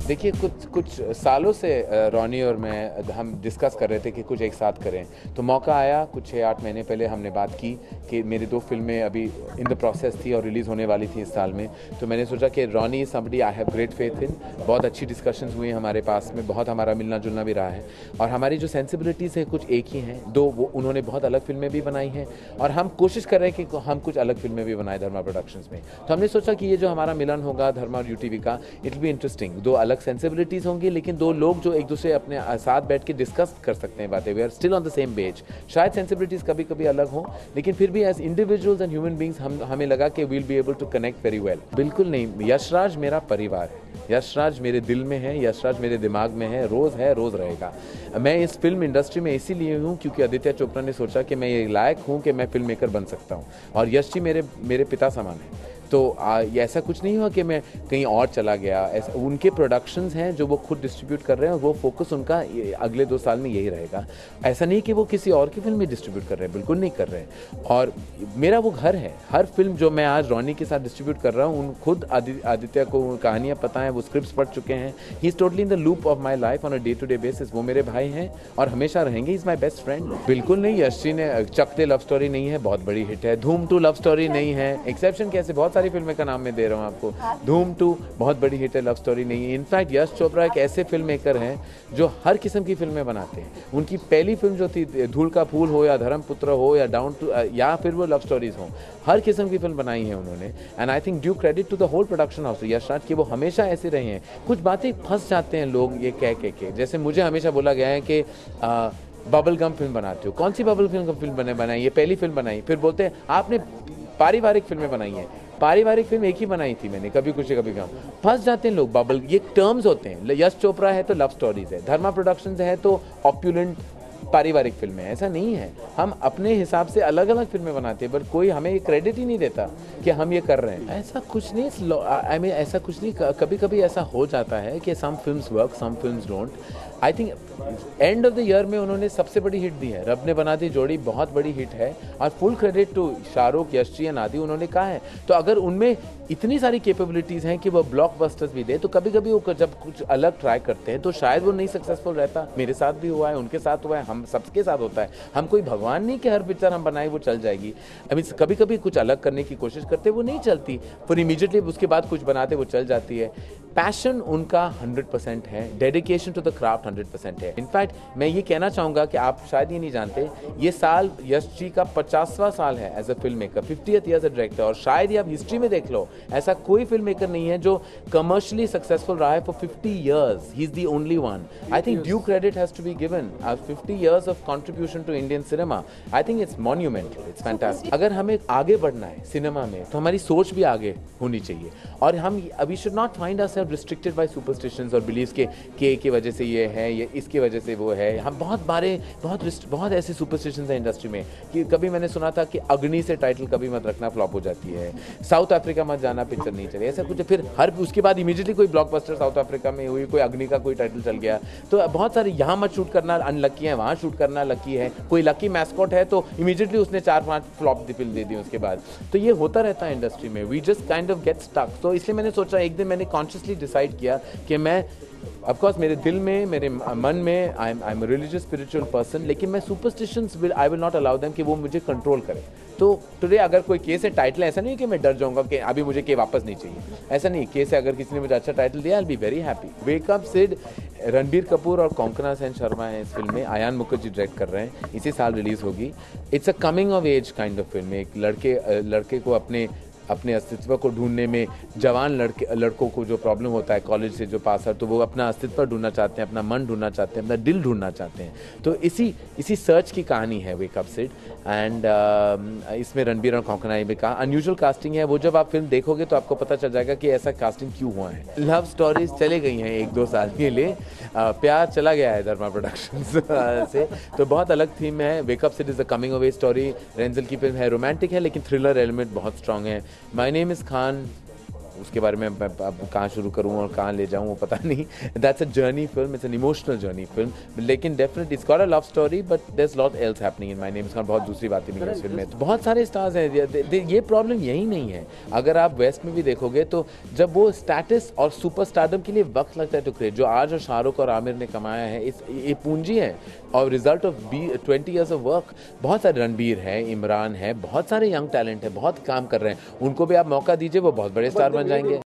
देखिए कुछ कुछ सालों से रॉनी और मैं हम डिस्कस कर रहे थे कि कुछ एक साथ करें, तो मौका आया। कुछ 6-8 महीने पहले हमने बात की कि मेरी 2 फिल्में अभी इन द प्रोसेस थी और रिलीज़ होने वाली थी इस साल में। तो मैंने सोचा कि Ronnie is somebody I have great faith in. बहुत अच्छी डिस्कशंस हुई हैं हमारे पास में, बहुत हमारा मिलना जुलना भी रहा है और हमारी जो सेंसिबिलिटीज़ है कुछ एक ही हैं। दो वो उन्होंने बहुत अलग फिल्में भी बनाई हैं और हम कोशिश कर रहे हैं कि हम कुछ अलग फिल्में भी बनाएं धर्मा प्रोडक्शंस में। तो हमने सोचा कि ये जो हमारा मिलन होगा धर्मा और यूटीवी का, इट विल बी इंटरेस्टिंग। 2 अलग सेंसिबिलिटीज़ होंगी लेकिन 2 लोग जो एक दूसरे अपने साथ बैठ के डिस्कस कर सकते हैं बातें। We are still on the same page. शायद सेंसिबिलिटीज़ कभी कभी अलग हो लेकिन फिर भी as individuals and human beings हमें लगा कि we'll be able to connect very well. बिल्कुल नहीं, यशराज मेरा परिवार है, यशराज मेरे दिल में है, यशराज मेरे दिमाग में है, रोज़ रहेगा। मैं इस फिल्म इंडस्ट्री में इसीलिए हूँ क्योंकि आदित्य चोपड़ा ने सोचा कि मैं ये लायक हूँ कि मैं फिल्म मेकर बन सकता हूँ और यश जी मेरे पिता समान है। तो ये ऐसा कुछ नहीं हुआ कि मैं कहीं और चला गया। ऐसा उनके प्रोडक्शंस हैं जो वो खुद डिस्ट्रीब्यूट कर रहे हैं, वो फोकस उनका अगले 2 साल में यही रहेगा। ऐसा नहीं कि वो किसी और की फिल्म में डिस्ट्रीब्यूट कर रहे हैं, बिल्कुल नहीं कर रहे हैं। और मेरा वो घर है। हर फिल्म जो मैं आज रॉनी के साथ डिस्ट्रीब्यूट कर रहा हूँ, खुद आदित्य को कहानियाँ पता हैं, वो स्क्रिप्ट्स पढ़ चुके हैं। He is totally in the loop of my life on a day to day basis. वो मेरे भाई हैं और हमेशा रहेंगे। Is my best friend. बिल्कुल नहीं, यश जी ने चक दे लव स्टोरी नहीं है, बहुत बड़ी हिट है। धूम 2 लव स्टोरी नहीं है। एक्सेप्शन कैसे, बहुत सारी फिल्में का नाम मैं दे रहा हूँ आपको। धूम 2 बहुत बड़ी हिट है, लव स्टोरी नहीं है। इनफैक्ट यश चोपड़ा एक ऐसे फिल्म मेकर हैं जो हर किस्म की फिल्में बनाते हैं। उनकी पहली फिल्म जो थी धूल का फूल हो या धर्मपुत्र हो या डाउन टू या फिर वो लव स्टोरीज हो, हर किस्म की फिल्म बनाई है उन्होंने। And I think due credit to the whole production house Yash Raj कि वो हमेशा ऐसे रहे हैं। कुछ बातें फंस जाते हैं लोग ये कह के, जैसे मुझे हमेशा बोला गया है कि बबल गम फिल्म बनाते हो। कौन सी बबल फिल्म बनाई, ये पहली फिल्म बनाई। फिर बोलते हैं आपने पारिवारिक फिल्में बनाई हैं। पारिवारिक फिल्म एक ही बनाई थी मैंने, कभी कुछ कभी कम। फंस जाते हैं लोग, बबल ये टर्म्स होते हैं। यश चोपड़ा है तो लव स्टोरीज है, धर्मा प्रोडक्शंस है तो ऑप्युलेंट पारिवारिक फिल्में। ऐसा नहीं है, हम अपने हिसाब से अलग अलग फिल्में बनाते हैं पर कोई हमें ये क्रेडिट ही नहीं देता कि हम ये कर रहे हैं। ऐसा कुछ नहीं, आई मीन ऐसा कुछ नहीं। कभी कभी ऐसा हो जाता है कि some films work, some films don't. I think end of the year में उन्होंने सबसे बड़ी हिट दी है, रब ने बना दी जोड़ी, बहुत बड़ी हिट है। और full credit to Shahrukh, Yash ji and Adi, उन्होंने कहा है। तो अगर उनमें इतनी सारी कैपेबिलिटीज़ हैं कि वो ब्लॉकबस्टर्स भी दे, तो कभी कभी वो जब कुछ अलग ट्राई करते हैं तो शायद वो नहीं सक्सेसफुल रहता। मेरे साथ भी हुआ है, उनके साथ हुआ है, हम सबके साथ होता है। हम कोई भगवान नहीं कि हर पिक्चर हम बनाए वो चल जाएगी। अभी कभी कभी कुछ अलग करने की कोशिश करते वो नहीं चलती, फिर इमीडिएटली उसके बाद कुछ बनाते वो चल जाती है। पैशन उनका 100% है, डेडिकेशन टू द क्राफ्ट 100% है। इनफैक्ट मैं ये कहना चाहूँगा कि आप शायद ये नहीं जानते, ये साल यश जी का 50वां साल है as a film maker, 50th year as a director. और शायद ये आप हिस्ट्री में देख लो, ऐसा कोई फिल्म मेकर नहीं है जो कमर्शियली सक्सेसफुल रहा है for 50 years. He is the only one. I think due credit has to be given. 50 years of contribution to Indian cinema, I think it's monumental, it's fantastic. अगर हमें आगे बढ़ना है सिनेमा में तो हमारी सोच भी आगे होनी चाहिए। और हम we should not find ourselves restricted by superstitions और बिलीव्स के वजह से ये है, ये इसकी वजह से वो है। हम बहुत ऐसे सुपरस्टिशंस हैं इंडस्ट्री में कि कभी मैंने सुना था कि अग्नि से टाइटल कभी मत रखना, फ्लॉप हो जाती है। साउथ अफ्रीका मत जाना, पिक्चर नहीं चले, ऐसा कुछ। फिर हर उसके बाद इमीडिएटली कोई ब्लॉकबस्टर साउथ अफ्रीका में हुई, कोई अग्नि का कोई टाइटल चल गया। तो बहुत सारे यहाँ मत शूट करना, अनलकी है, वहाँ शूट करना लकी है। कोई लकी मैस्कॉट है तो इमीडिएटली उसने 4-5 फ्लॉप फिल्म दे दी उसके बाद। तो ये होता रहता है इंडस्ट्री में। We just kind of get stuck. तो इसलिए मैंने सोचा, एक दिन मैंने कॉन्शियसली डिसाइड किया कि मैं, ऑफ कोर्स मेरे दिल में, मेरे मन में I am religious spiritual person, लेकिन मैं superstitions I will not allow them कि वो मुझे कंट्रोल करें। तो टुडे अगर कोई केस है, टाइटल ऐसा नहीं कि मैं डर जाऊंगा कि अभी मुझे के वापस नहीं चाहिए, ऐसा नहीं। केस है, अगर किसी ने मुझे अच्छा टाइटल दिया, I will be very happy. Wake up Sid, Ranbir Kapoor और कोंकणा सेन शर्मा है इस फिल्म में। आयान मुखर्जी डायरेक्ट कर रहे हैं, इसी साल रिलीज होगी। It's a coming of age kind of film. एक लड़के को अपने अस्तित्व को ढूंढने में, जवान लड़कों को जो प्रॉब्लम होता है कॉलेज से जो पास आउट, तो वो अपना अस्तित्व ढूंढना चाहते हैं, अपना मन ढूंढना चाहते हैं, अपना दिल ढूंढना चाहते हैं। तो इसी सर्च की कहानी है वेक अप सिड। एंड इसमें रणबीर और कोंकणा भी का अनयूजुअल कास्टिंग है। वो जब आप फिल्म देखोगे तो आपको पता चल जाएगा कि ऐसा कास्टिंग क्यों हुआ है। लव स्टोरीज चले गई हैं 1-2 साल के लिए, प्यार चला गया है धर्मा प्रोडक्शंस से। तो बहुत अलग थीम है। Wake up Sid is a coming of age story. रेंजल की फिल्म है, रोमांटिक है लेकिन थ्रिलर एलिमेंट बहुत स्ट्रांग है। माय नेम इज खान, उसके बारे में अब कहाँ शुरू करूँ और कहाँ ले जाऊँ वो पता नहीं. That's a journey film, it's an emotional journey film, लेकिन definitely it's got a love story but there is lot else happening in my name. इसका बहुत दूसरी बातें भी हैं इस फिल्म में. तो बहुत सारे स्टार्स हैं. ये प्रॉब्लम यही नहीं है. अगर आप वेस्ट में भी देखोगे तो जब वो स्टेटस और सुपर स्टारडम के लिए वक्त लगता है टू क्रिएट, जो आज और शाहरुख और आमिर ने कमाया है, ये पूंजी है और result of 20 years of work. बहुत सारे रणबीर है, इमरान है, बहुत सारे यंग टैलेंट है, बहुत काम कर रहे हैं. उनको भी आप मौका दीजिए, वो बहुत बड़े स्टार बन जाएंगे.